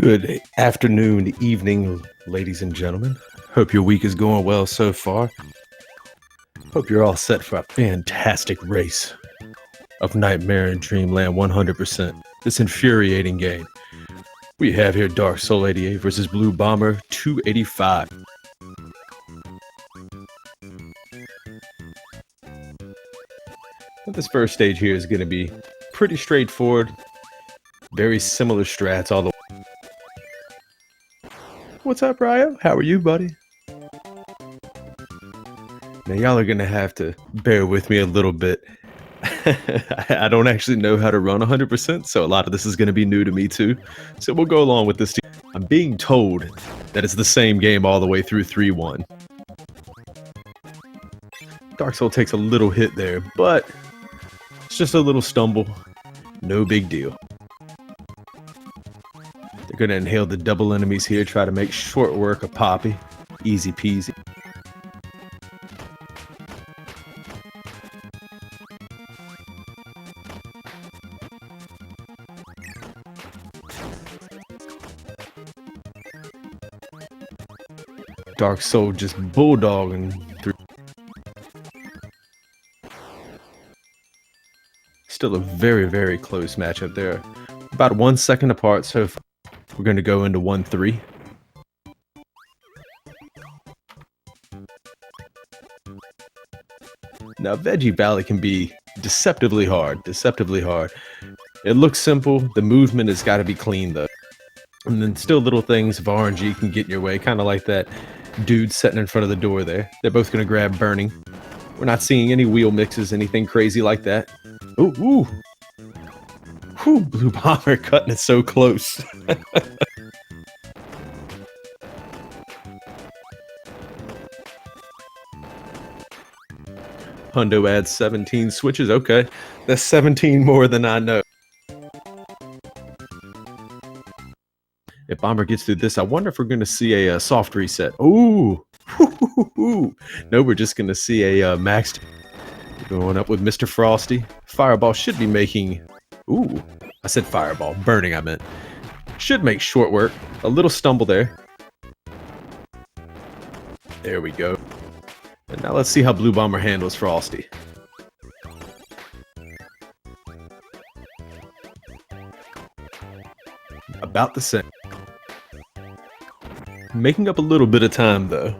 Good afternoon, evening, ladies and gentlemen. Hope your week is going well so far. Hope you're all set for a fantastic race of Nightmare in Dreamland 100%. This infuriating game. We have here Darksol88 versus bluebomber285. This first stage here is going to be pretty straightforward. Very similar strats all the way. What's up, Ryo? How are you, buddy? Now, y'all are going to have to bear with me a little bit. I don't actually know how to run 100%, so a lot of this is going to be new to me too. So we'll go along with this. I'm being told that it's the same game all the way through 3-1. Dark Soul takes a little hit there, but it's just a little stumble. No big deal. They're going to inhale the double enemies here, try to make short work of Poppy. Easy peasy. Dark Soul just bulldogging through. Still a very, very close matchup there. About 1 second apart, so we're going to go into 1-3. Now, Veggie Valley can be deceptively hard. It looks simple. The movement has got to be clean, though. And then still little things of RNG can get in your way, kind of like that dude sitting in front of the door there. They're both going to grab burning. We're not seeing any wheel mixes, anything crazy like that. Ooh, ooh. Whew, Blue Bomber cutting it so close. Hundo adds 17 switches. Okay, that's 17 more than I know. If Bomber gets through this, I wonder if we're going to see a soft reset. Ooh. No, we're just going to see a maxed. Going up with Mr. Frosty. Fireball should be making... Ooh. I said fireball. Burning, I meant. Should make short work. A little stumble there. There we go. And now let's see how Blue Bomber handles Frosty. About the same. Making up a little bit of time, though.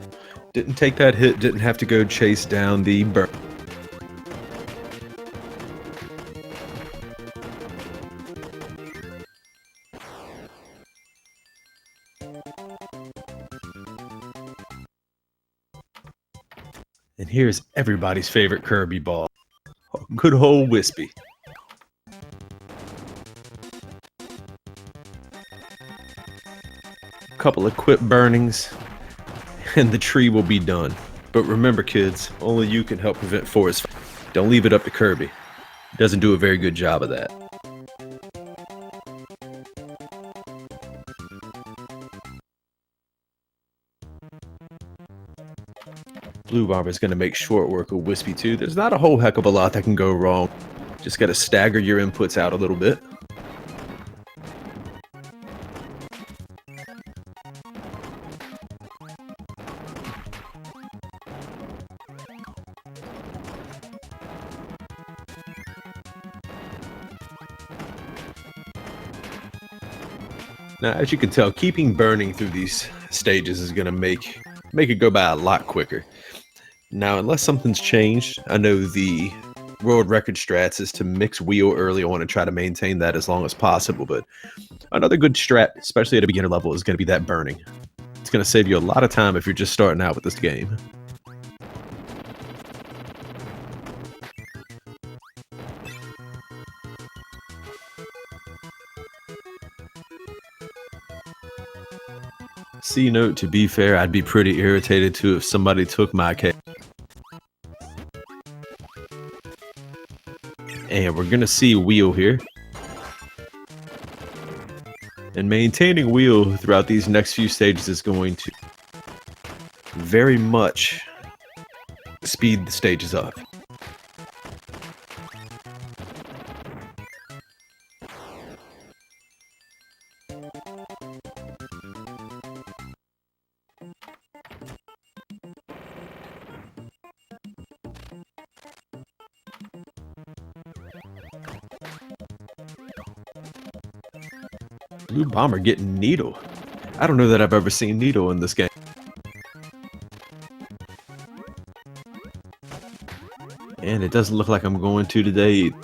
Didn't take that hit, didn't have to go chase down the burn. And here's everybody's favorite Kirby ball. Oh, good old Wispy. Couple of quick burnings, and the tree will be done. But remember, kids, only you can help prevent forest fire. Don't leave it up to Kirby. Doesn't do a very good job of that. Blue Bomber is going to make short work of Wispy too. There's not a whole heck of a lot that can go wrong. Just got to stagger your inputs out a little bit. Now, as you can tell, keeping burning through these stages is going to make it go by a lot quicker. Now, unless something's changed, I know the world record strats is to mix wheel early on and try to maintain that as long as possible, but another good strat, especially at a beginner level, is going to be that burning. It's going to save you a lot of time if you're just starting out with this game. C note, to be fair, I'd be pretty irritated too if somebody took my cake. And we're gonna see wheel here. And maintaining wheel throughout these next few stages is going to very much speed the stages up. Blue Bomber getting Needle. I don't know that I've ever seen Needle in this game. And it doesn't look like I'm going to today either.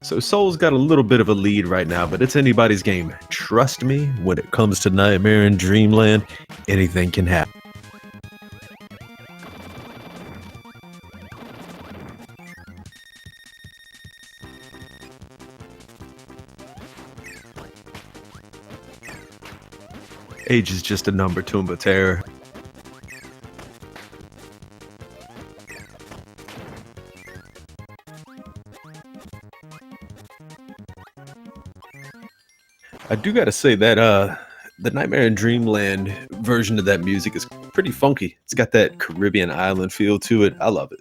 So Soul's got a little bit of a lead right now, but it's anybody's game. Trust me, when it comes to Nightmare in Dreamland, anything can happen. Age is just a number to him, but terror. I do gotta say that the Nightmare in Dreamland version of that music is pretty funky. It's got that Caribbean island feel to it. I love it.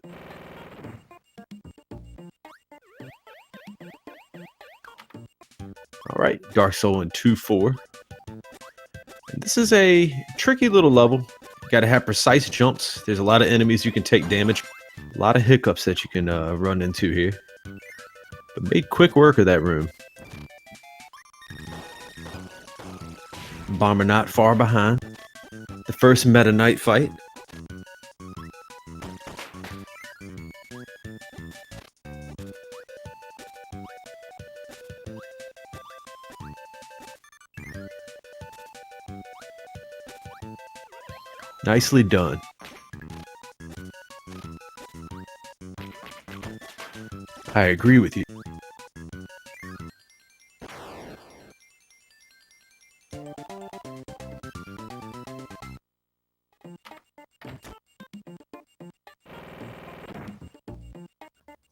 All right, Darksol88. This is a tricky little level. You gotta have precise jumps. There's a lot of enemies you can take damage. A lot of hiccups that you can run into here. But made quick work of that room. Bomber not far behind. The first Meta Knight fight. Nicely done. I agree with you.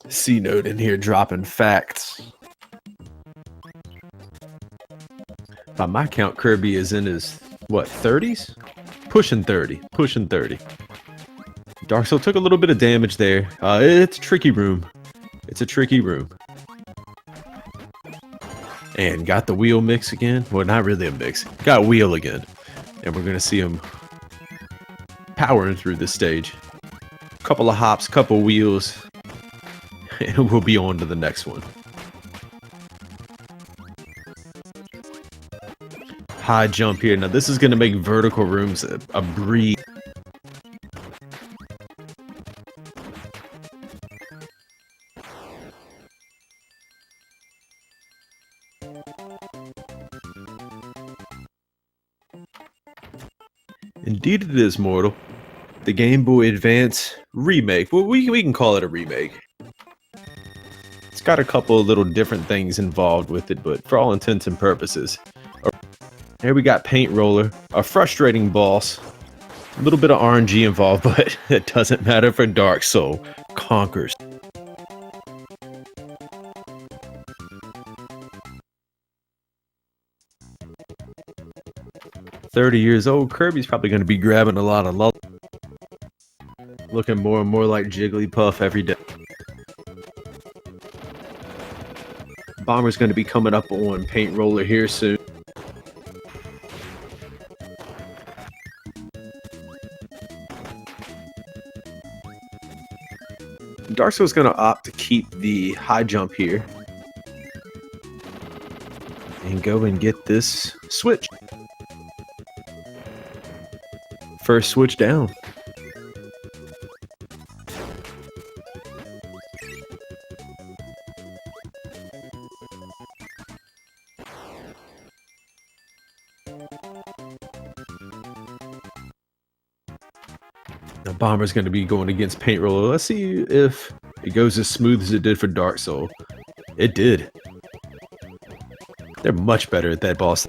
C note in here dropping facts. By my count, Kirby is in his, what, 30s? Pushing 30. Pushing 30. Darksol took a little bit of damage there. It's a tricky room. It's a tricky room. And got the wheel mix again. Well, not really a mix. Got wheel again. And we're going to see him powering through this stage. Couple of hops, couple wheels. And we'll be on to the next one. High jump here. Now this is going to make vertical rooms a breeze. Indeed it is, mortal. The Game Boy Advance remake. Well, we can call it a remake. It's got a couple of little different things involved with it, but for all intents and purposes. Here we got Paint Roller, a frustrating boss. A little bit of RNG involved, but it doesn't matter for Darksol. Conquers. "30 years old, Kirby's probably going to be grabbing a lot of love. Looking more and more like Jigglypuff every day. Bomber's going to be coming up on Paint Roller here soon. Darksol's going to opt to keep the high jump here. And go and get this switch. First switch down. Now Bomber's going to be going against Paint Roller. Let's see if it goes as smooth as it did for Darksol. It did. They're much better at that boss.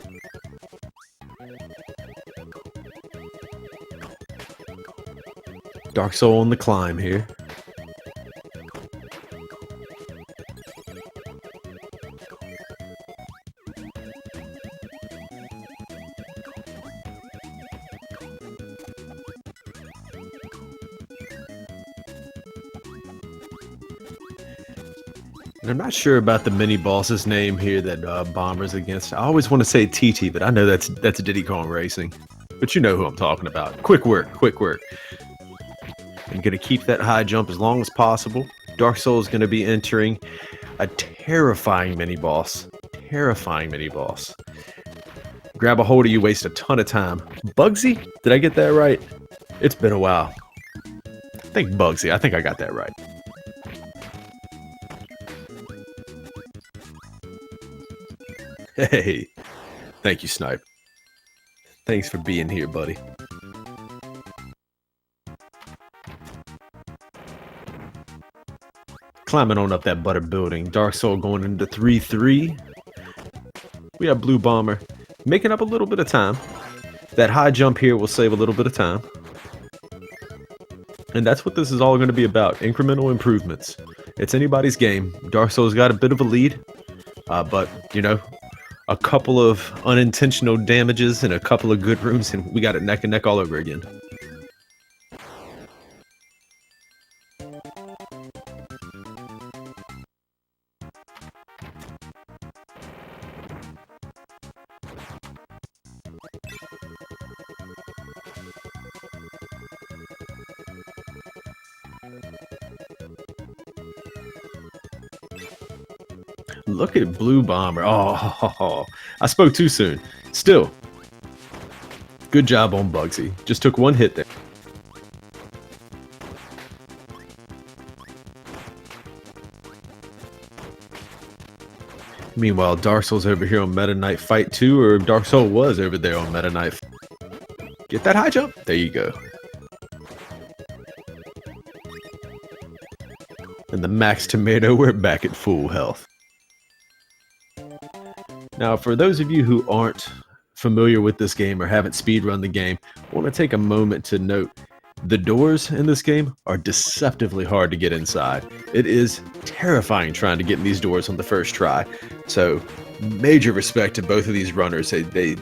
Darksol on the climb here. And I'm not sure about the mini boss's name here that Bomber's against. I always want to say TT, but I know that's Diddy Kong Racing. But you know who I'm talking about. Quick work, quick work. I'm going to keep that high jump as long as possible. Darksol is going to be entering a terrifying mini boss. Terrifying mini boss. grab a hold of you, waste a ton of time. Bugsy? Did I get that right? It's been a while. I think Bugsy. I think I got that right. Hey. Thank you, Snipe. Thanks for being here, buddy. Climbing on up that butter building. Dark Soul going into 3-3. We have Blue Bomber making up a little bit of time. That high jump here will save a little bit of time. And that's what this is all going to be about. Incremental improvements. It's anybody's game. Dark Soul's got a bit of a lead. But, you know, a couple of unintentional damages and a couple of good rooms, and we got it neck and neck all over again. Look at Blue Bomber. Oh, I spoke too soon. Still, good job on Bugsy. Just took one hit there. Meanwhile, Dark Soul's over here on Meta Knight Fight 2, or Dark Soul was over there on Meta Knight. Get that high jump. There you go. And the Max Tomato, we're back at full health. Now, for those of you who aren't familiar with this game or haven't speedrun the game, I want to take a moment to note the doors in this game are deceptively hard to get inside. It is terrifying trying to get in these doors on the first try. So, major respect to both of these runners. They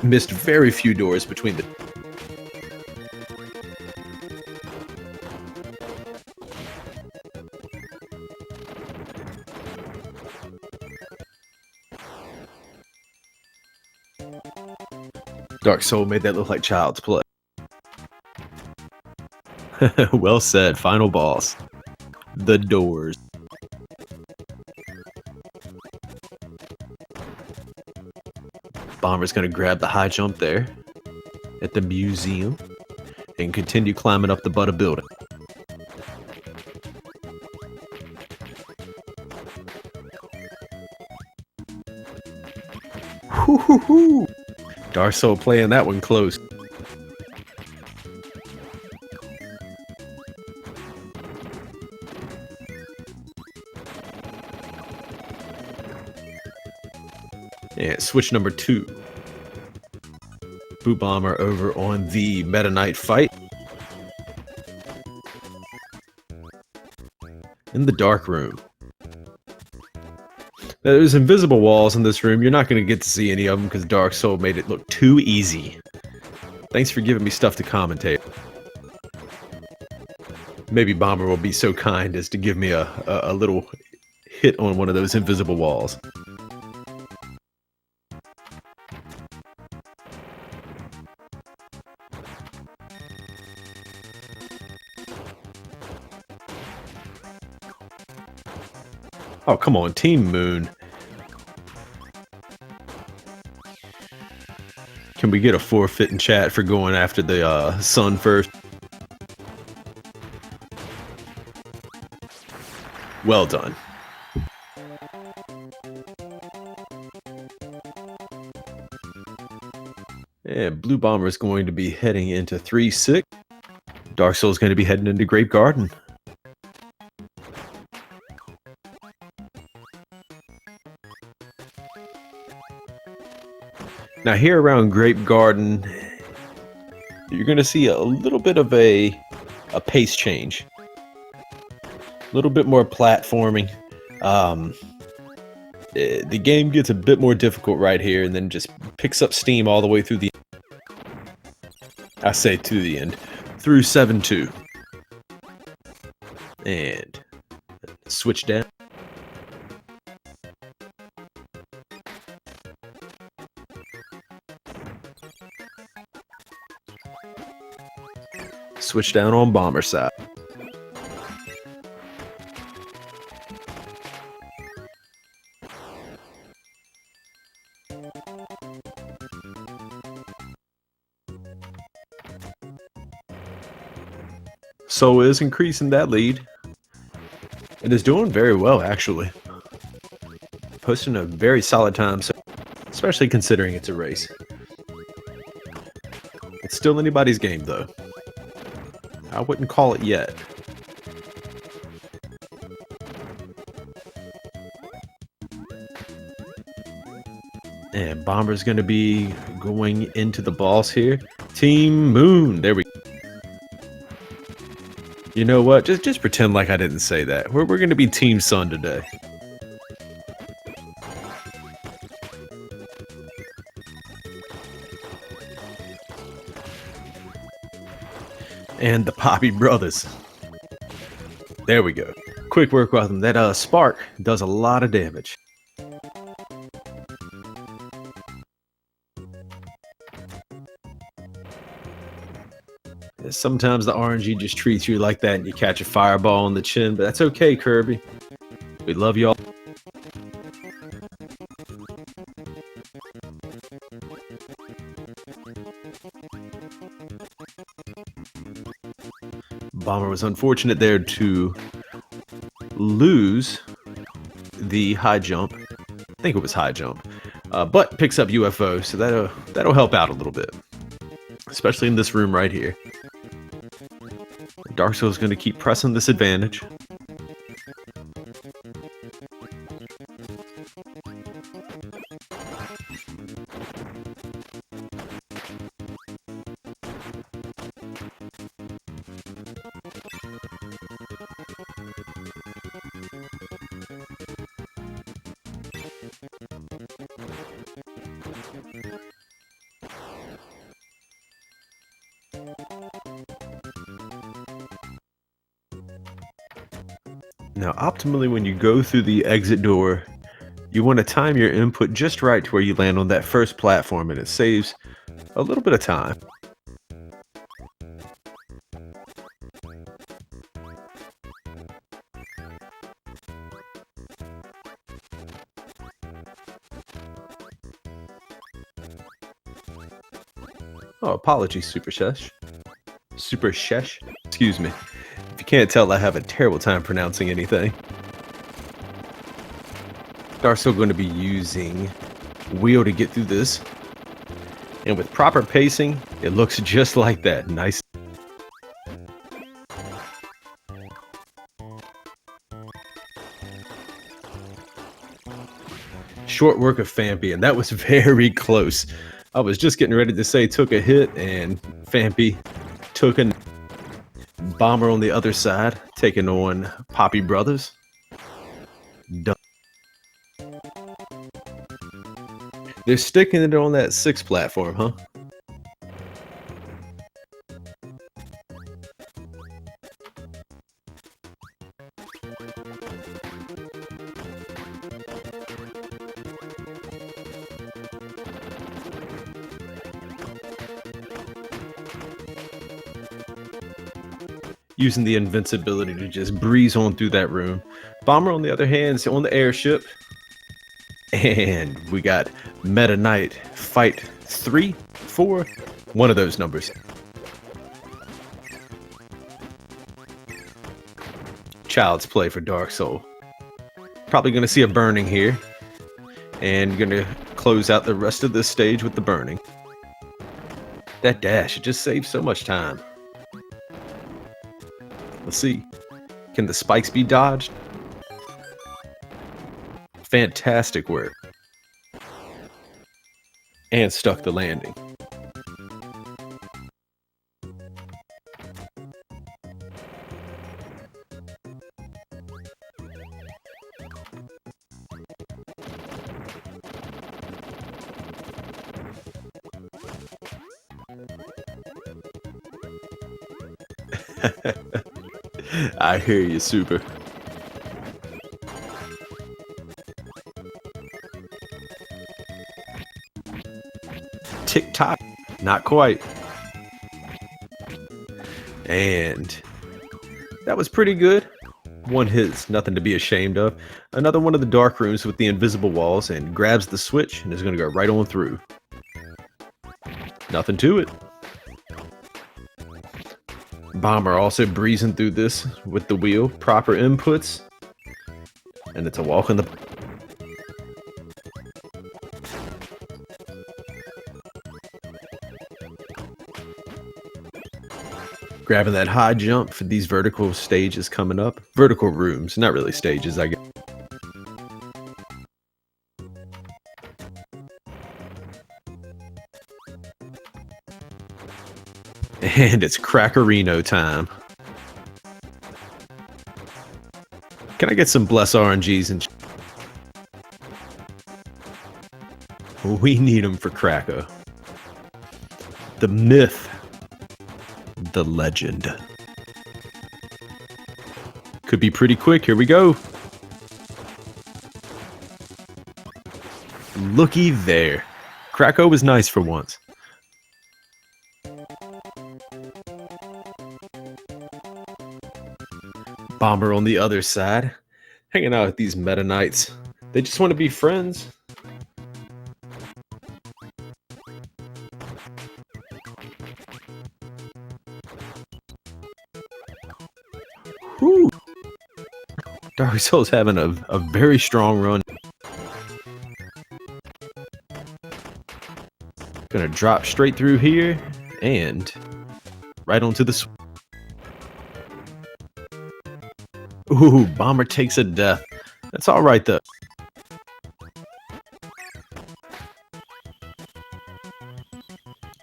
missed very few doors between the... Dark Soul made that look like child's play. Well said. Final boss. The doors. Bomber's gonna grab the high jump there at the museum and continue climbing up the butter building. Hoo-hoo-hoo! Dark Soul playing that one close. And switch number 2. Blue Bomber over on the Meta Knight Fight. In the dark room. There's invisible walls in this room. You're not going to get to see any of them because Dark Soul made it look too easy. Thanks for giving me stuff to commentate. Maybe Bomber will be so kind as to give me a little hit on one of those invisible walls. Oh, come on, Team Moon. Can we get a forfeit in chat for going after the sun first? Well done. And Blue Bomber is going to be heading into 3-6. Dark Soul is going to be heading into Grape Garden. Now here around Grape Garden, you're going to see a little bit of a pace change. A little bit more platforming. The game gets a bit more difficult right here and then just picks up steam all the way through the... I say to the end. Through 7-2. And switch down. Switch down on Bomber side. Darksol is increasing that lead. It is doing very well, actually. Posting a very solid time, so especially considering it's a race. It's still anybody's game, though. I wouldn't call it yet. And Bomber's going to be going into the balls here. Team Moon. There we go. You know what? Just pretend like I didn't say that. We're going to be Team Sun today. And the Poppy Brothers. There we go. Quick work with them. That spark does a lot of damage. Sometimes the RNG just treats you like that and you catch a fireball on the chin, but that's okay, Kirby. We love y'all. Bomber was unfortunate there to lose the high jump. I think it was high jump, but picks up UFO, so that'll help out a little bit, especially in this room right here. Darksol is going to keep pressing this advantage. Now, optimally, when you go through the exit door, you want to time your input just right to where you land on that first platform, and it saves a little bit of time. Oh, apologies, Super Shesh. Excuse me. If you can't tell, I have a terrible time pronouncing anything. Darksol going to be using wheel to get through this. And with proper pacing, it looks just like that. Nice. Short work of Fampy, and that was very close. I was just getting ready to say took a hit, and Fampy took a Bomber on the other side, taking on Poppy Brothers. Done. They're sticking it on that 6 platform, huh? Using the invincibility to just breeze on through that room. Bomber, on the other hand, is on the airship. And we got Meta Knight Fight 3, 4, one of those numbers. Child's play for Darksol. Probably going to see a burning here. And going to close out the rest of this stage with the burning. That dash, it just saves so much time. Let's see. Can the spikes be dodged? Fantastic work. And stuck the landing. I hear you, Super. Tick-tock. Not quite. And that was pretty good. One hit's nothing to be ashamed of. Another one of the dark rooms with the invisible walls, and grabs the switch and is going to go right on through. Nothing to it. Bomber also breezing through this with the wheel, proper inputs, and it's a walk in the... Grabbing that high jump for these vertical stages coming up. Vertical rooms, not really stages, I guess. And it's Crackerino time. Can I get some bless RNGs and... We need them for Cracker. The myth. The legend. Could be pretty quick. Here we go. Looky there. Krakow was nice for once. Bomber on the other side, hanging out with these Meta Knights. They just want to be friends. Whew. Darksol's having a very strong run. Gonna drop straight through here and right onto the... Ooh, Bomber takes a death. That's all right though.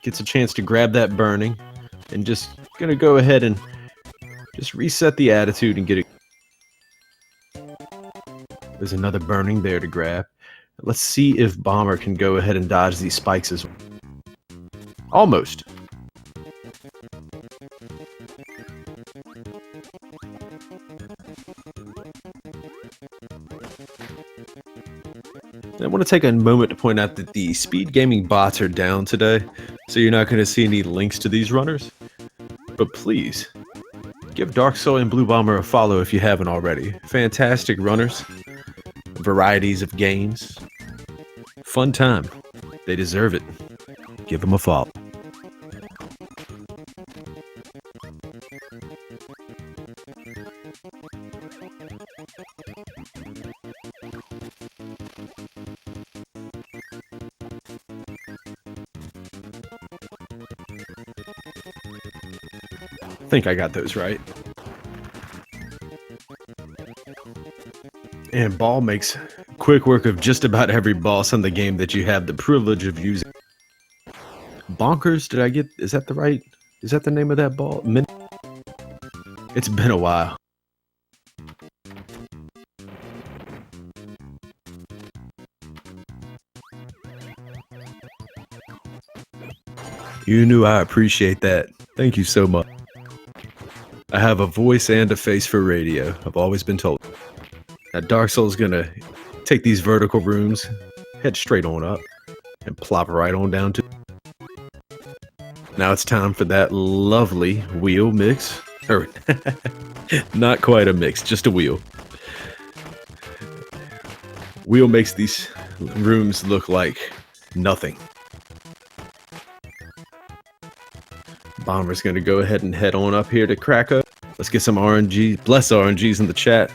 Gets a chance to grab that burning, and just gonna go ahead and just reset the attitude and get it. There's another burning there to grab. Let's see if Bomber can go ahead and dodge these spikes as well. Almost. I want to take a moment to point out that the SpeedGaming bots are down today, so you're not going to see any links to these runners. But please, give Darksol and Blue Bomber a follow if you haven't already. Fantastic runners, varieties of games, fun time. They deserve it. Give them a follow. I think I got those right. And Ball makes quick work of just about every boss in the game that you have the privilege of using. Bonkers, did I get... Is that the right... Is that the name of that ball? It's been a while. You knew I appreciate that. Thank you so much. I have a voice and a face for radio. I've always been told. Now Darksol's gonna take these vertical rooms, head straight on up, and plop right on down to... Now it's time for that lovely wheel mix. Or, not quite a mix, just a wheel. Wheel makes these rooms look like nothing. Bomber's gonna go ahead and head on up here to Krakow. Let's get some RNG, bless RNGs in the chat.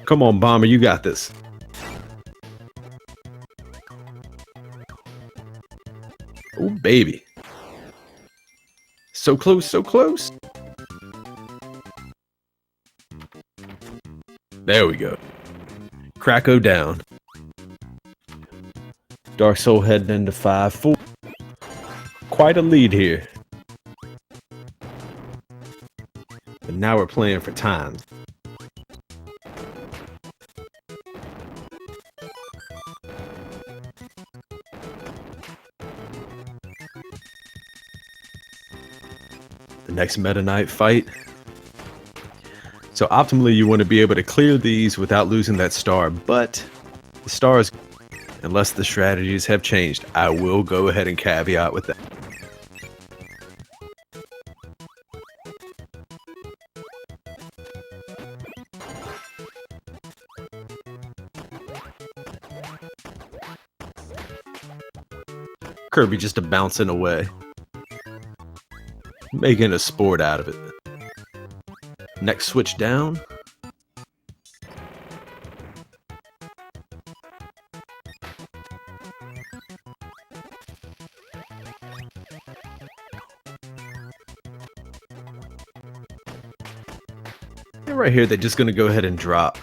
Come on, Bomber, you got this. Oh, baby. So close, so close. There we go. Krakow down. Darksol heading into 5-4. Quite a lead here. But now we're playing for time. The next Meta Knight fight. So optimally you want to be able to clear these without losing that star, but the stars, unless the strategies have changed, I will go ahead and caveat with that. Kirby just a bouncing away. making a sport out of it. Next switch down. And right here, they're just going to go ahead and drop.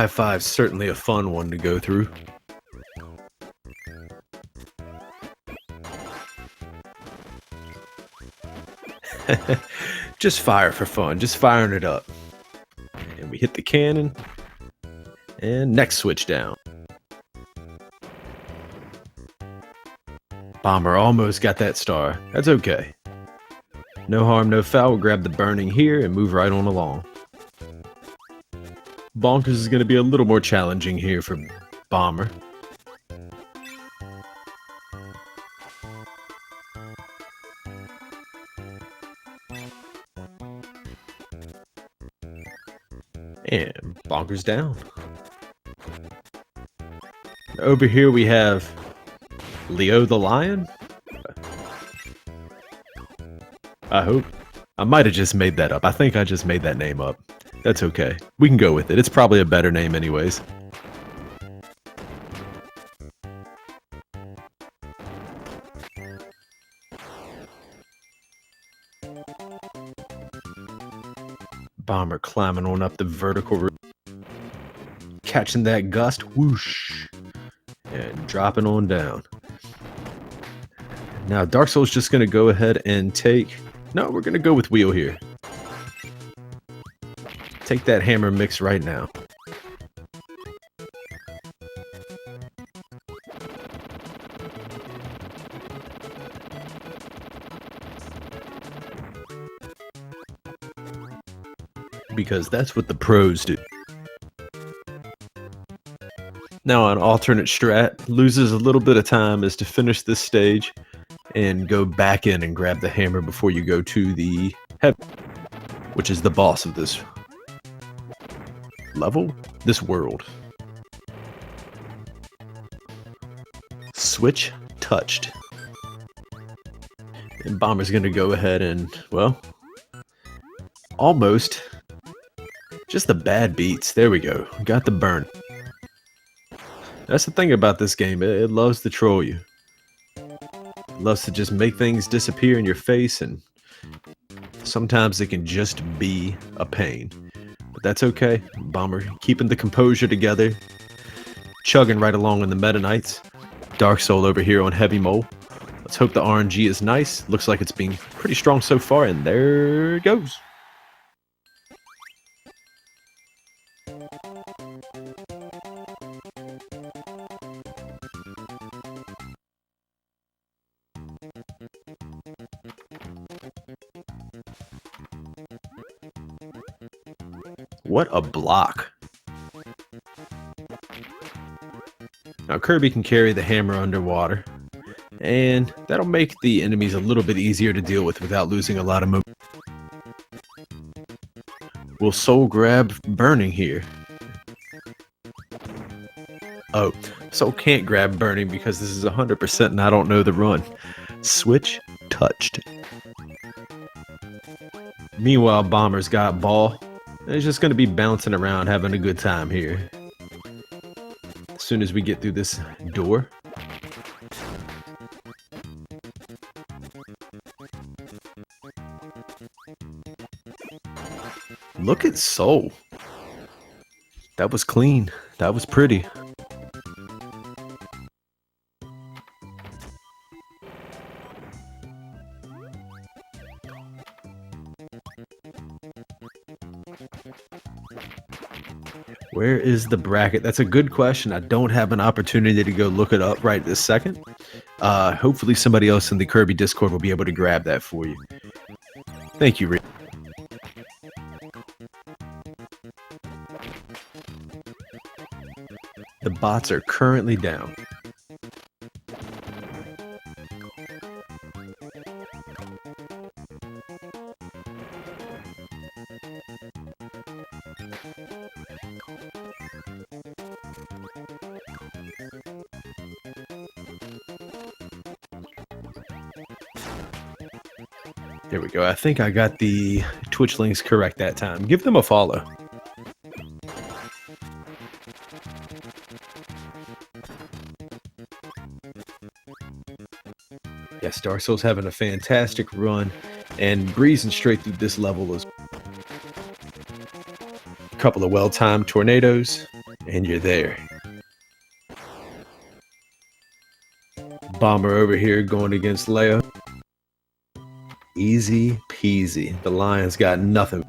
Five's certainly a fun one to go through. Just fire for fun, just firing it up. And we hit the cannon. And next switch down. Bomber almost got that star. That's okay. No harm, no foul. We'll grab the burning here and move right on along. Bonkers is going to be a little more challenging here for Bomber. And Bonkers down. Over here we have Leo the Lion. I hope. I might have just made that up. I think I just made that name up. That's okay. We can go with it. It's probably a better name anyways. Bomber climbing on up the vertical route. Catching that gust. Whoosh. And dropping on down. Now Darksol's just going to go ahead and take... No, we're going to go with wheel here. Take that hammer mix right now. Because that's what the pros do. Now an alternate strat, loses a little bit of time, is to finish this stage and go back in and grab the hammer before you go to the heavy, which is the boss of this level, this world. Switch touched. And Bomber's gonna go ahead and, well, almost. Just the bad beats. There we go. Got the burn. That's the thing about this game. It loves to troll you. It loves to just make things disappear in your face, and sometimes it can just be a pain. But that's okay. Bomber keeping the composure together. Chugging right along in the Meta Knights. Darksol over here on Heavy Mole. Let's hope the RNG is nice. Looks like it's been pretty strong so far, and there it goes. What a block. Now Kirby can carry the hammer underwater, and that'll make the enemies a little bit easier to deal with without losing a lot of movement. We'll soul grab burning here. Oh, soul can't grab burning because this is 100% and I don't know the run. Switch touched. Meanwhile, Bomber's got ball. He's just going to be bouncing around, having a good time here. As soon as we get through this door. Look at Soul. That was clean. That was pretty. Where is the bracket? That's a good question. I don't have an opportunity to go look it up right this second. Hopefully somebody else in the Kirby Discord will be able to grab that for you. Thank you, Rick. The bots are currently down. Here we go. I think I got the Twitch links correct that time. Give them a follow. Yes, Darksol's having a fantastic run and breezing straight through this level as a couple of well-timed tornadoes, and you're there. Bomber over here going against Leo. Easy peasy. The Lion's got nothing.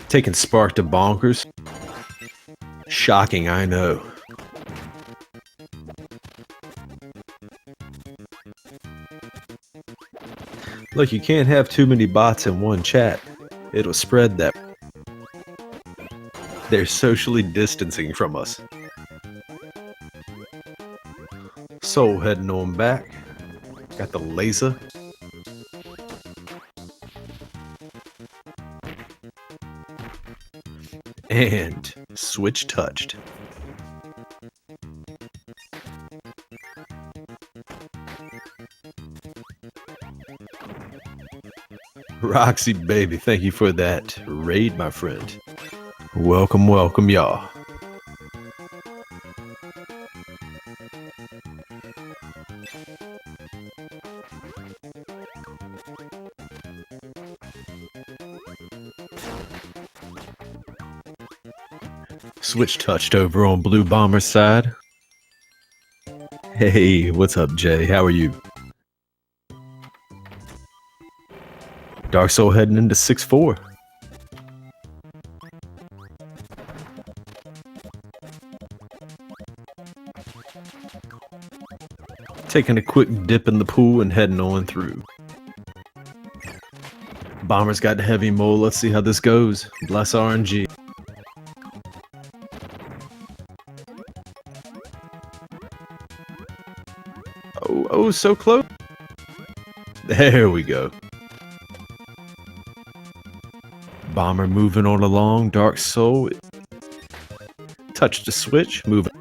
Taking Spark to bonkers. Shocking, I know. Look, you can't have too many bots in one chat. It'll spread that. They're socially distancing from us. Soul heading on back. Got the laser. And switch touched. Roxy, baby, thank you for that raid, my friend. Welcome, welcome, y'all. Switch touched over on Blue Bomber's side. Hey, what's up, Jay? How are you? Darksol heading into 6-4. Taking a quick dip in the pool and heading on through. Bomber's got heavy mole. Let's see how this goes. Bless RNG. Oh, so close. There we go. Bomber moving on along. Darksol touched the switch. Moving.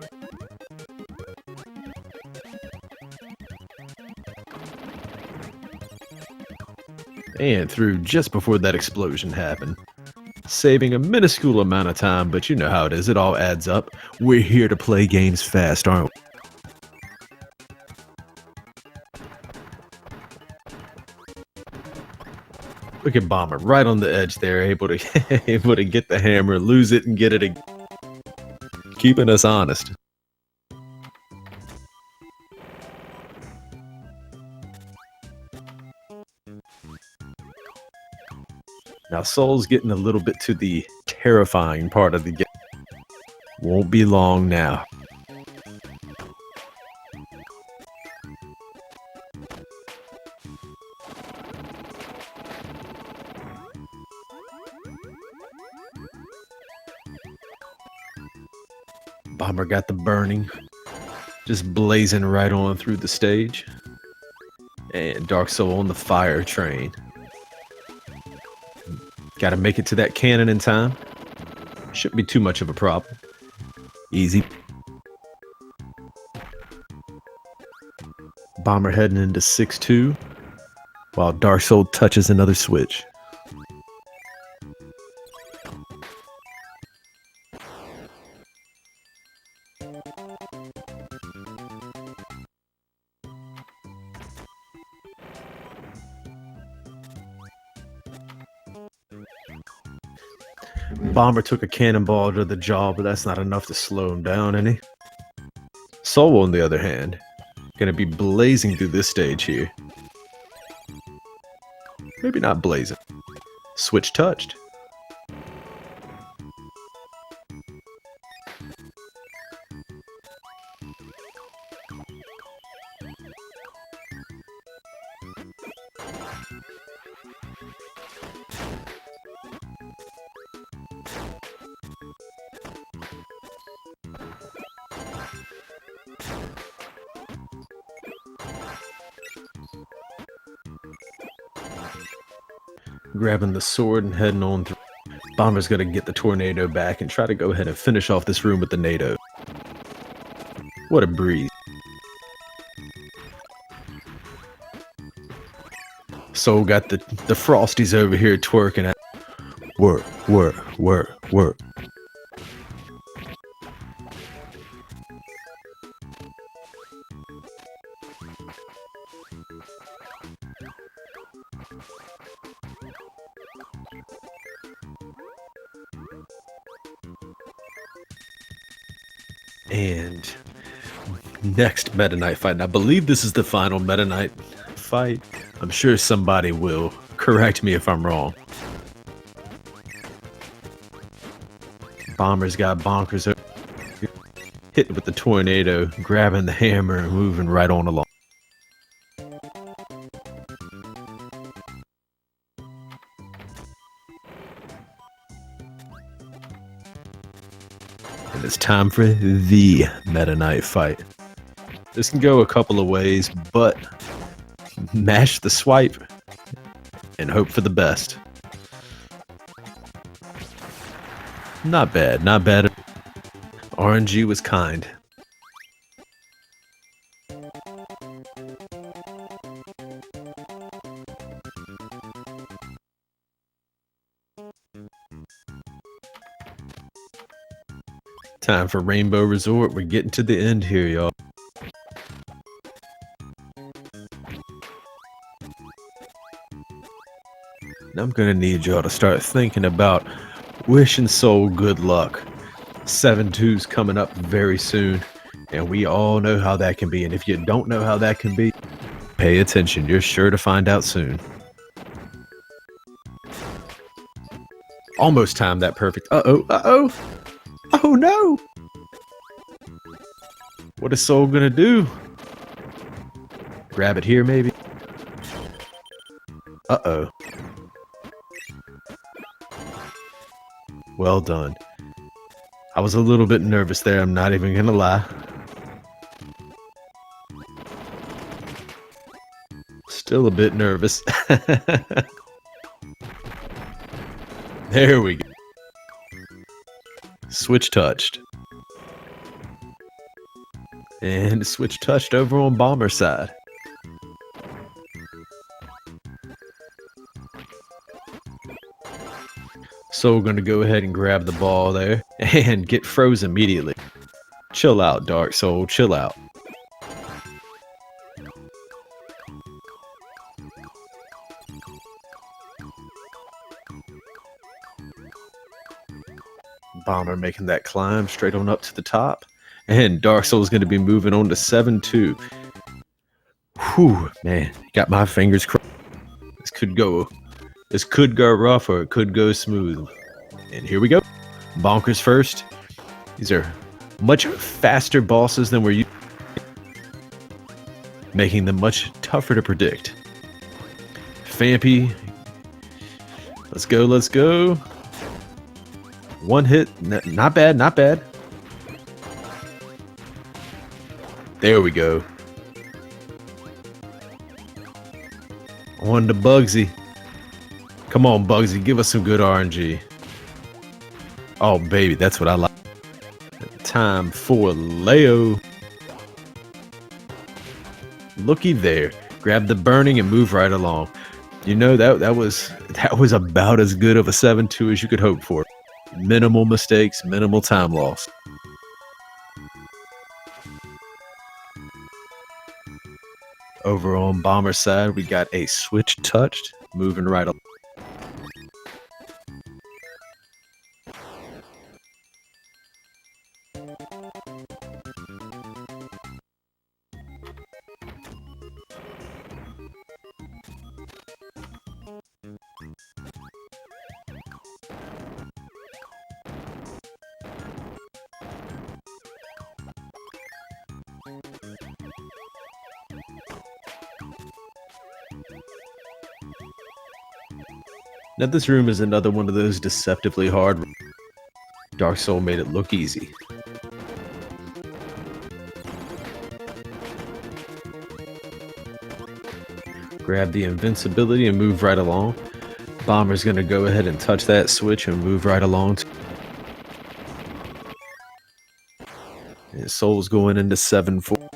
And through just before that explosion happened. Saving a minuscule amount of time, but you know how it is. It all adds up. We're here to play games fast, aren't we? Look at Bomber right on the edge there, able to get the hammer, lose it, and get it again. Keeping us honest. Now Soul's getting a little bit to the terrifying part of the game. Won't be long now. Bomber got the burning, just blazing right on through the stage. And Darksol on the fire train. Gotta make it to that cannon in time. Shouldn't be too much of a problem. Easy. Bomber heading into 6-2, while Darksol touches another switch. Bomber took a cannonball to the jaw, but that's not enough to slow him down any. Soul, on the other hand, gonna be blazing through this stage here. Maybe not blazing. Switch touched. grabbing the sword and heading on through. Bomber's gonna get the tornado back and try to go ahead and finish off this room with the NATO. What a breeze. Soul got the frosties over here twerking at work, work, work, work. And next Meta Knight fight, and I believe this is the final Meta Knight fight. I'm sure somebody will correct me if I'm wrong. Bomber's got bonkers hit with the tornado, grabbing the hammer and moving right on along. And it's time for the Meta Knight fight. This can go a couple of ways, but mash the swipe and hope for the best. Not bad, not bad. RNG was kind. Time for Rainbow Resort. We're getting to the end here, y'all. Now I'm gonna need y'all to start thinking about wishing Soul good luck. 7-2's coming up very soon, and we all know how that can be. And if you don't know how that can be, pay attention. You're sure to find out soon. Almost timed that perfect. Uh-oh, uh-oh. Oh no! What is Soul gonna do? Grab it here, maybe? Uh-oh. Well done. I was a little bit nervous there, I'm not even gonna lie. Still a bit nervous. There we go. Switch touched. And switch touched over on Bomber side. So we're going to go ahead and grab the ball there and get froze immediately. Chill out, Dark Soul, chill out. Bomber making that climb straight on up to the top. And Dark Soul's going to be moving on to 7-2. Whew, man, got my fingers crossed. This could go rough or it could go smooth. And here we go. Bonkers first. These are much faster bosses than we're used to, making them much tougher to predict. Fampy. Let's go, let's go. One hit. Not bad, not bad. There we go. On to Bugsy. Come on, Bugsy, give us some good RNG. Oh, baby, that's what I like. Time for Leo. Looky there. Grab the burning and move right along. You know, that was about as good of a 7-2 as you could hope for. Minimal mistakes, minimal time loss. Over on Bomber side, we got a switch touched, moving right along. Now this room is another one of those deceptively hard. Dark Soul made it look easy. Grab the invincibility and move right along. Bomber's gonna go ahead and touch that switch and move right along. And Soul's going into 7-4.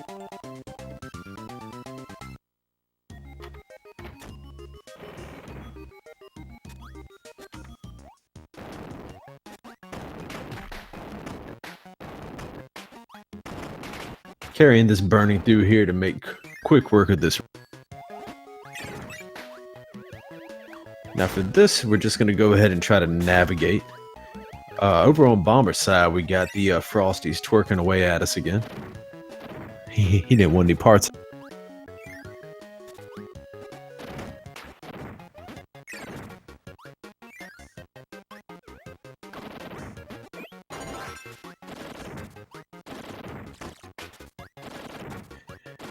Carrying this burning through here to make quick work of this. Now for this, we're just going to go ahead and try to navigate. Over on Bomber's side, we got the Frosties twerking away at us again. He didn't want any parts.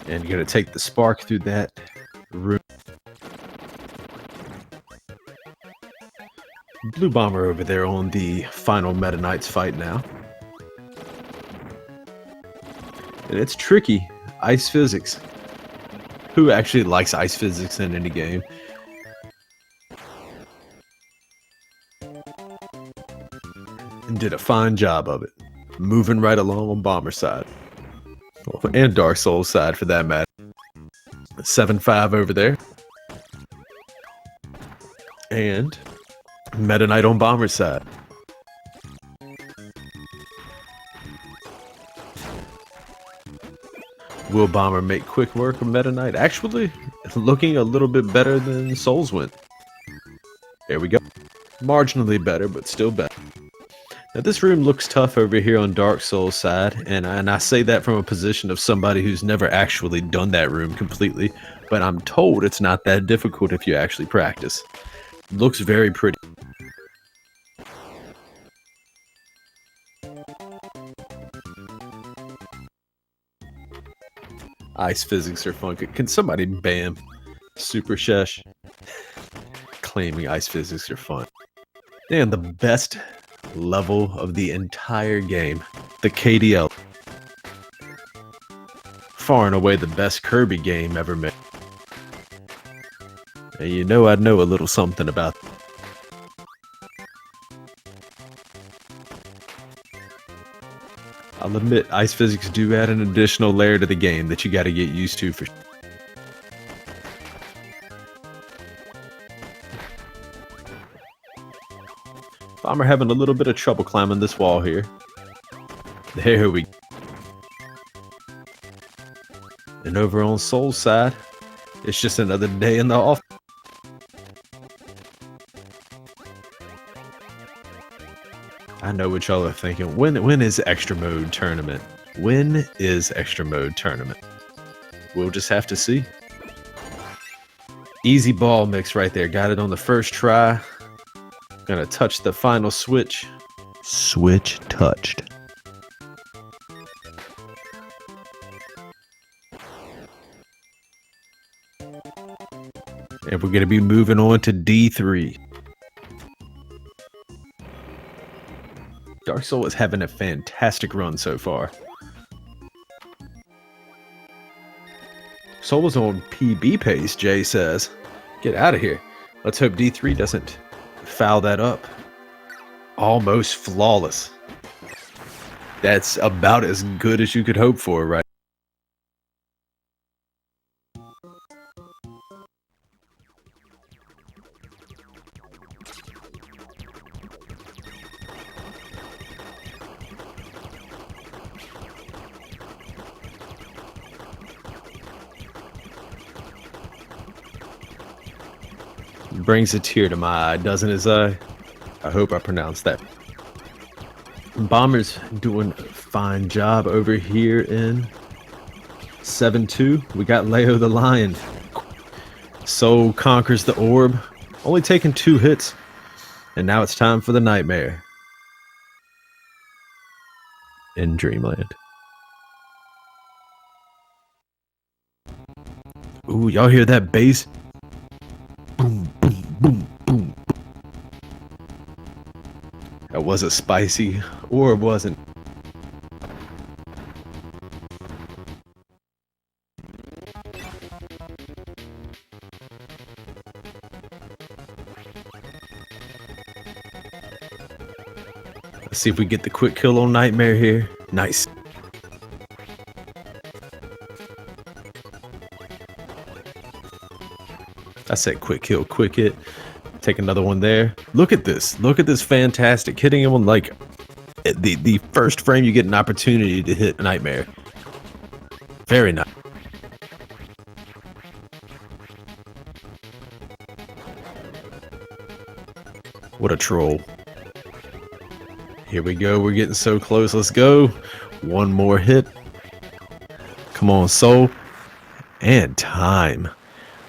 And you're going to take the spark through that room. Blue Bomber over there on the final Meta Knights fight now. And it's tricky. Ice physics. Who actually likes ice physics in any game? And did a fine job of it. Moving right along on Bomber's side. And Dark Soul's side for that matter. 7-5 over there. And Meta Knight on Bomber's side. Will Bomber make quick work of Meta Knight? Actually, looking a little bit better than Soul's went. There we go. Marginally better, but still better. Now this room looks tough over here on Dark Soul's side, and I say that from a position of somebody who's never actually done that room completely, but I'm told it's not that difficult if you actually practice. Looks very pretty. Ice physics are fun. Can somebody ban Super Shesh? Claiming ice physics are fun. And the best level of the entire game, the KDL. Far and away the best Kirby game ever made. And you know I know a little something about that. I'll admit, ice physics do add an additional layer to the game that you gotta get used to for. Bomber having a little bit of trouble climbing this wall here. There we go. And over on Soul's side, it's just another day in the off. I know what y'all are thinking. When is extra mode tournament? When is extra mode tournament? We'll just have to see. Easy ball mix right there. Got it on the first try. Gonna touch the final switch. Switch touched. And we're gonna be moving on to D3. Dark Soul is having a fantastic run so far. Soul is on PB pace, Jay says. Get out of here. Let's hope D3 doesn't foul that up. Almost flawless. That's about as good as you could hope for, right? Brings a tear to my eye, doesn't his eye? I hope I pronounced that. Bomber's doing a fine job over here in 7-2. We got Leo the Lion. Soul conquers the orb. Only taking 2 hits. And now it's time for the nightmare. In Dreamland. Ooh, y'all hear that bass? Boom, boom, boom, boom. That wasn't spicy, or it wasn't. Let's see if we get the quick kill on Nightmare here. Nice. I said quick kill, quick hit. Take another one there. Look at this. Look at this fantastic. Hitting him on like the first frame you get an opportunity to hit Nightmare. Very nice. What a troll. Here we go. We're getting so close. Let's go. One more hit. Come on, Soul. And time.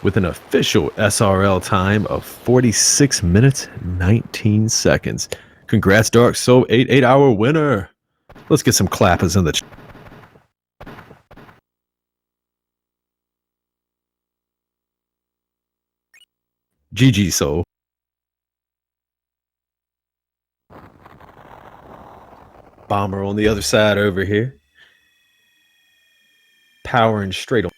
With an official SRL time of 46 minutes, 19 seconds. Congrats, Darksol88, our winner. Let's get some clappers in the chat. GG, Soul. Bomber on the other side over here. Powering straight on.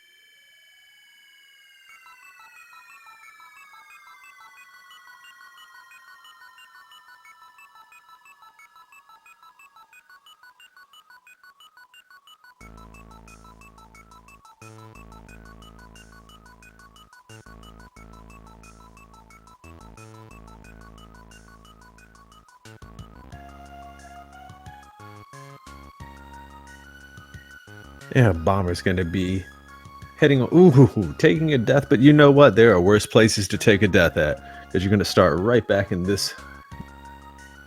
Yeah, Bomber's going to be heading on. Ooh, taking a death. But you know what? There are worse places to take a death at. Because you're going to start right back in this.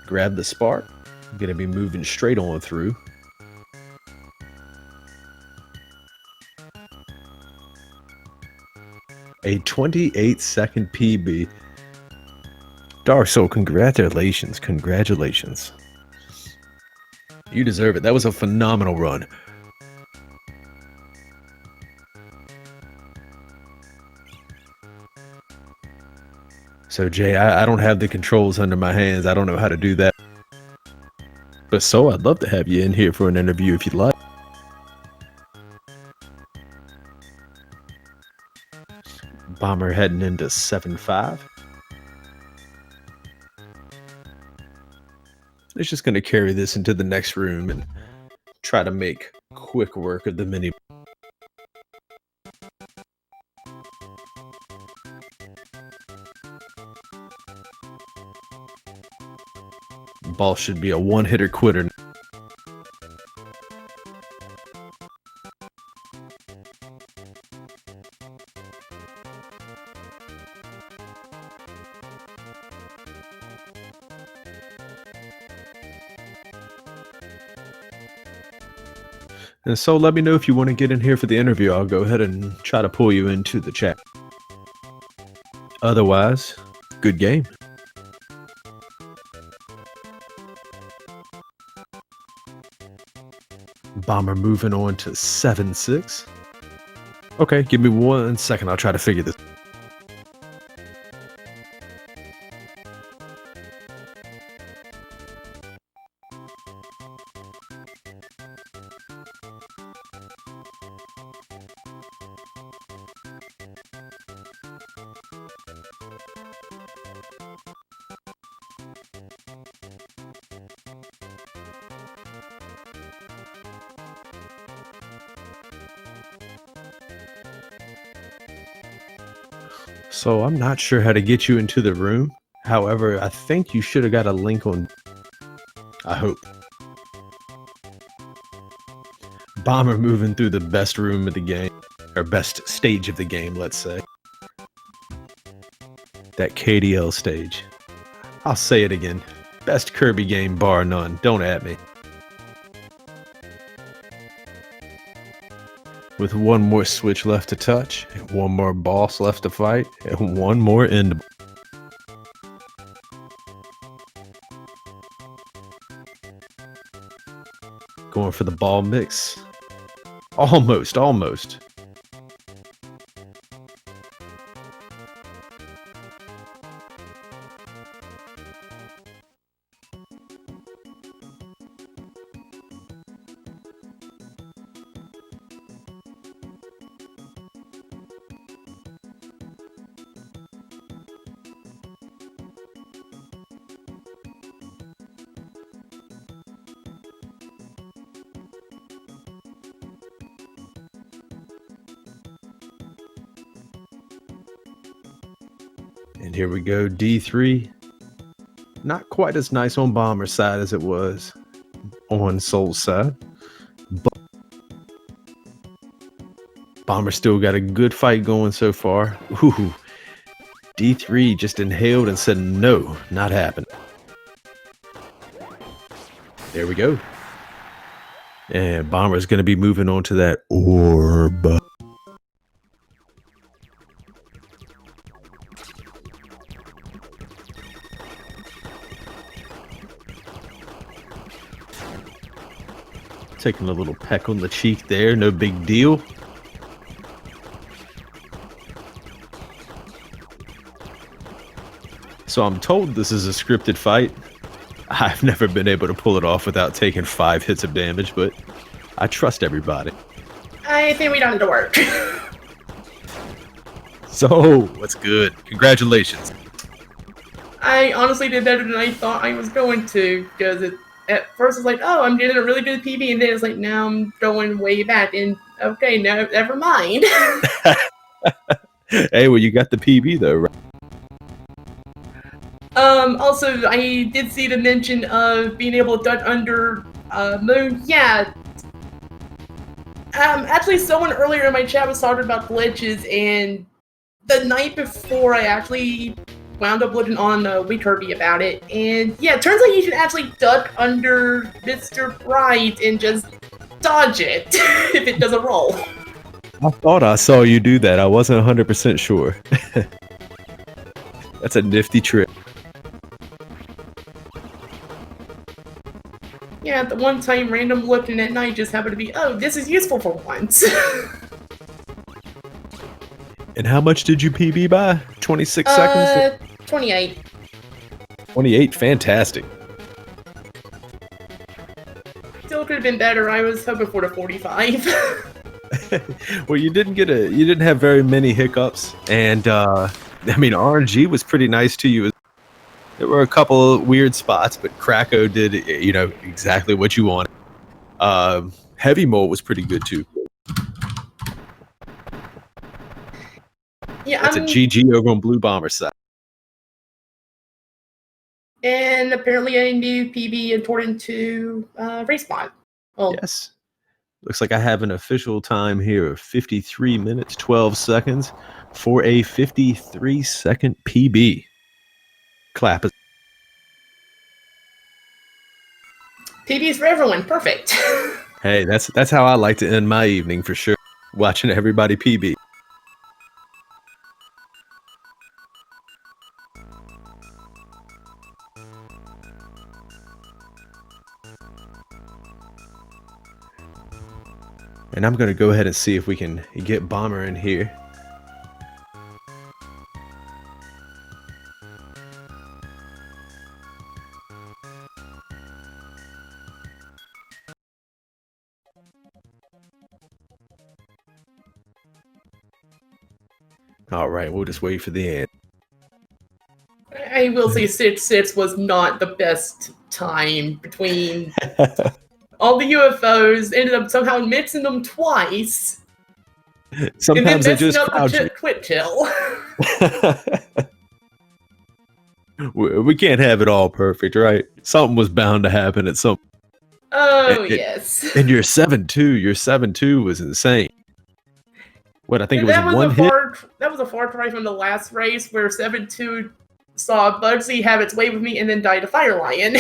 Grab the spark. I'm going to be moving straight on through. A 28-second PB. Darksol, congratulations. Congratulations. You deserve it. That was a phenomenal run. So, Jay, I don't have the controls under my hands. I don't know how to do that. But so, I'd love to have you in here for an interview if you'd like. Bomber heading into 7-5. It's just going to carry this into the next room and try to make quick work of the mini. Ball should be a one-hitter quitter. And so let me know if you want to get in here for the interview. I'll go ahead and try to pull you into the chat. Otherwise, good game. Bomber moving on to 7-6. Okay, give me 1 second. I'll try to figure this. So I'm not sure how to get you into the room. However, I think you should have got a link on. I hope. Bomber moving through the best room of the game, or best stage of the game, let's say. That KDL stage. I'll say it again. Best Kirby game bar none. Don't at me. With one more switch left to touch, and one more boss left to fight, and one more end. Going for the ball mix. Almost, almost. And here we go, D3. Not quite as nice on Bomber's side as it was on Soul's side. But Bomber still got a good fight going so far. Ooh, D3 just inhaled and said, no, not happening. There we go. And Bomber's going to be moving on to that orb. Taking a little peck on the cheek there, no big deal. So I'm told this is a scripted fight. I've never been able to pull it off without taking 5 hits of damage, but I trust everybody. I think we don't need to work. So, what's good? Congratulations. I honestly did better than I thought I was going to, because at first it's like, oh, I'm getting a really good PB, and then it's like, now I'm going way back, and okay, no, never mind. Hey, well, you got the PB though, right? Also, I did see the mention of being able to duck under moon. Yeah. Actually, someone earlier in my chat was talking about glitches, and the night before, I actually wound up looking on Kirby about it, and yeah, it turns out you can actually duck under Mr. Bright and just dodge it if it doesn't roll. I thought I saw you do that. I wasn't 100% sure. That's a nifty trick. Yeah, the one time random looking at night just happened to be, oh, this is useful for once. And how much did you PB by? 26 seconds? 28. 28, fantastic. Still could have been better. I was hoping for the 45. Well, you didn't have very many hiccups, and I mean, RNG was pretty nice to you. There were a couple of weird spots, but Krakow did, exactly what you wanted. Heavy Mole was pretty good too. Yeah, that's a GG over on Blue Bomber side. And apparently a new PB important to Respawn. Well, yes. Looks like I have an official time here of 53 minutes, 12 seconds for a 53-second PB. Clap. PB's for everyone. Perfect. Hey, that's how I like to end my evening for sure. Watching everybody PB. And I'm going to go ahead and see if we can get Bomber in here. All right, we'll just wait for the end. I will say 6-6 was not the best time between all the UFOs. Ended up somehow mixing them twice. Sometimes they just crowd you. Quick kill. We can't have it all perfect, right? Something was bound to happen at some. Oh, yes. And your 7-2, your 7-2 was insane. What, I think it was one hit? That was a far cry from the last race where 7-2 saw Bugsy have its way with me and then died a Fire Lion.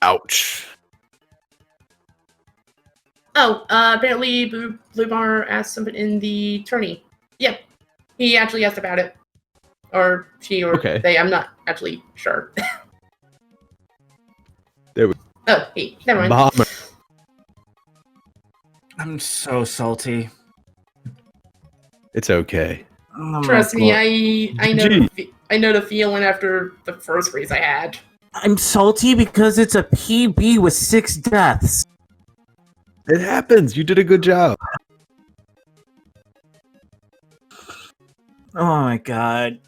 Ouch. Oh, apparently Blue Bomber asked something in the tourney. Yep. He actually asked about it. Or she or they, I'm not actually sure. There we go. Oh, hey, never mind. Bomber. I'm so salty. It's okay. Oh, trust me, I know the feeling after the first race I had. I'm salty because it's a PB with 6 deaths. It happens. You did a good job. Oh my god.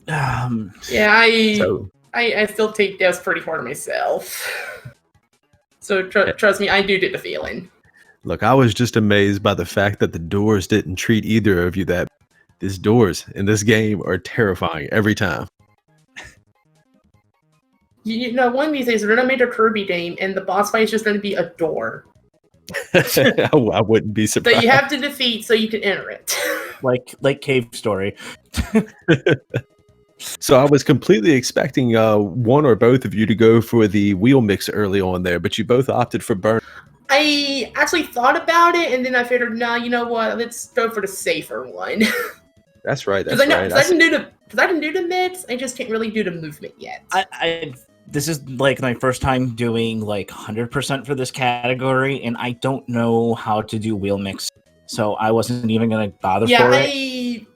Yeah, I still take deaths pretty hard myself. So trust me, I do get the feeling. Look, I was just amazed by the fact that the doors didn't treat either of you that. These doors in this game are terrifying every time. You know, one of these days we're gonna make a Kirby game, and the boss fight is just gonna be a door I wouldn't be that surprised. you have to defeat so you can enter it. Like Cave Story. So I was completely expecting one or both of you to go for the wheel mix early on there, but you both opted for burn. I actually thought about it, and then I figured, nah, you know what? Let's go for the safer one. That's right. Because That's I know, right. because I can do the mix, I just can't really do the movement yet. This is like my first time doing like 100% for this category, and I don't know how to do wheel mix, so I wasn't even gonna bother for it.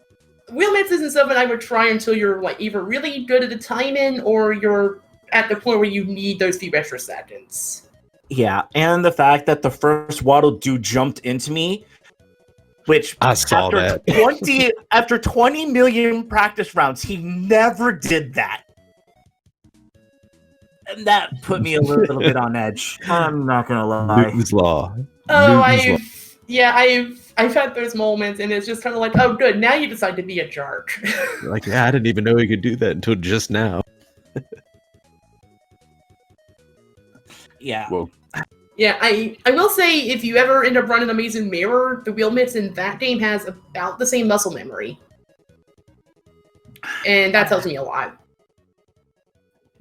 Wheel mix isn't something I would try until you're like either really good at the timing or you're at the point where you need those few extra seconds. Yeah, and the fact that the first Waddle dude jumped into me, which I saw that. After 20 million practice rounds, he never did that. And that put me a little bit on edge. I'm not gonna lie. Newton's Law. Oh, Newton's Law. I've had those moments, and it's just kind of like, oh, good, now you decide to be a jerk. Like, yeah, I didn't even know he could do that until just now. Yeah. Whoa. Yeah, I will say, if you ever end up running Amazing Mirror, the wheel mix in that game has about the same muscle memory. And that tells me a lot.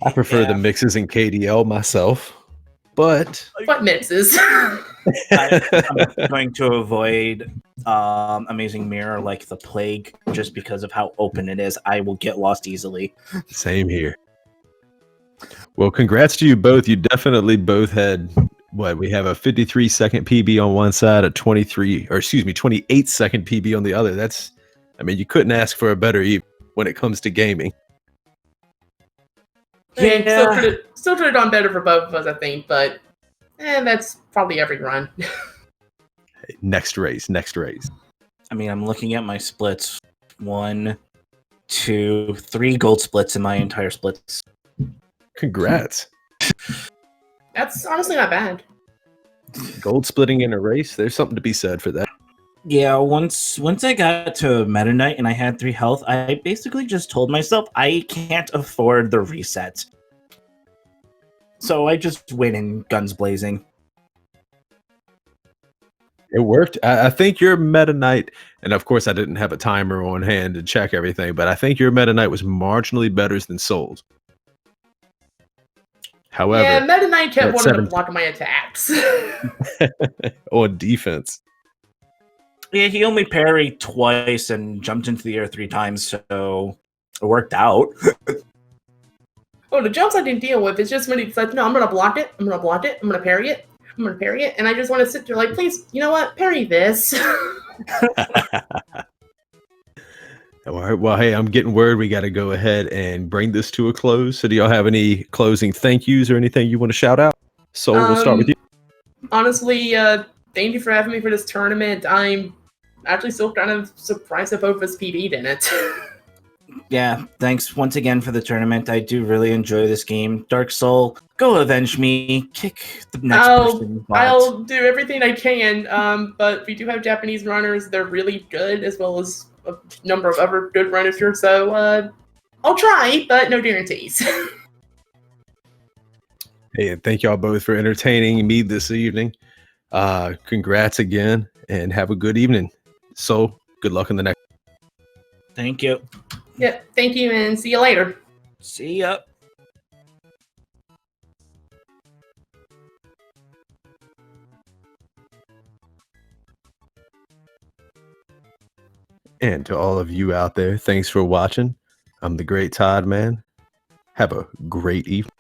I prefer the mixes in KDL myself, but What mixes? I'm going to avoid Amazing Mirror like the plague just because of how open it is. I will get lost easily. same here. Well, congrats to you both. You definitely both had what we have a 53-second PB on one side, a 28-second PB on the other. That's, I mean, you couldn't ask for a better even when it comes to gaming. Yeah. Still could have done better for both of us, I think, but that's probably every run. Hey, next race. I mean, I'm looking at my splits. 1, 2, 3 gold splits in my entire splits. Congrats. That's honestly not bad. Gold splitting in a race, there's something to be said for that. Yeah, once I got to Meta Knight and I had 3 health, I basically just told myself I can't afford the reset. So I just went in guns blazing. It worked. I think your Meta Knight, and of course I didn't have a timer on hand to check everything, but I think your Meta Knight was marginally better than Soul's. However, yeah, Meta Knight kept at wanting to block my attacks. on defense. Yeah, he only parried twice and jumped into the air 3 times, so it worked out. Oh, the jumps I didn't deal with. It's just when it's like, no, I'm gonna block it. I'm gonna block it. I'm gonna parry it. I'm gonna parry it, and I just want to sit there like, please, you know what? Parry this. All right. Well, hey, I'm getting word we got to go ahead and bring this to a close. So do y'all have any closing thank yous or anything you want to shout out? Soul, we'll start with you. Honestly, thank you for having me for this tournament. I'm actually still kind of surprised that both of us PB'd in it. Yeah, thanks once again for the tournament. I do really enjoy this game. Dark Soul, go avenge me. Kick the next person. I'll do everything I can, but we do have Japanese runners. They're really good, as well as a number of other good runners here. So I'll try, but no guarantees. Hey, and thank y'all both for entertaining me this evening. Congrats again, and have a good evening. So, good luck in the next. Thank you. Yeah, thank you, and see you later. See ya. And to all of you out there, thanks for watching. I'm the Great Todd Man. Have a great evening.